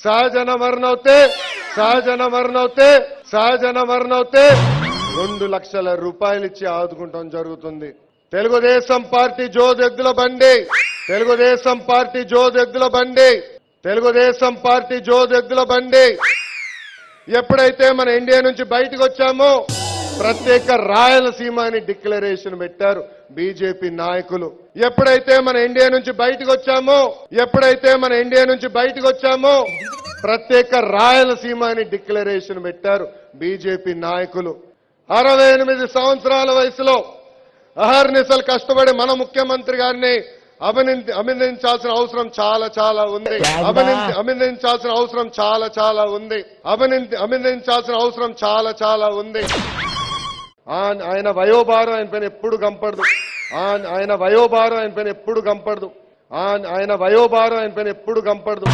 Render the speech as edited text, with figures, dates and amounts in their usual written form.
సహజన మరణం అవుతే 2 లక్షల రూపాయలు ఇచ్చి ఆదుకుంటాం జరుగుతుంది. తెలుగుదేశం పార్టీ జోదెద్దుల బండి ఎప్పుడైతే మన ఇండియా నుంచి బయటకు వచ్చామో ప్రత్యేక రాయలసీమ అని డిక్లరేషన్ పెట్టారు బీజేపీ నాయకులు. ఎప్పుడైతే మన ఇండియా నుంచి బయటకు వచ్చామో ప్రత్యేక రాయలసీమ అని డిక్లరేషన్ పెట్టారు బీజేపీ నాయకులు. 68 సంవత్సరాల వయసులో అహర్నిశలు కష్టపడి మన ముఖ్యమంత్రి గారిని అభినందించాల్సిన అవసరం చాలా ఉంది. ఆయన వయోభారం ఆయన పైన ఎప్పుడు గంపడదు.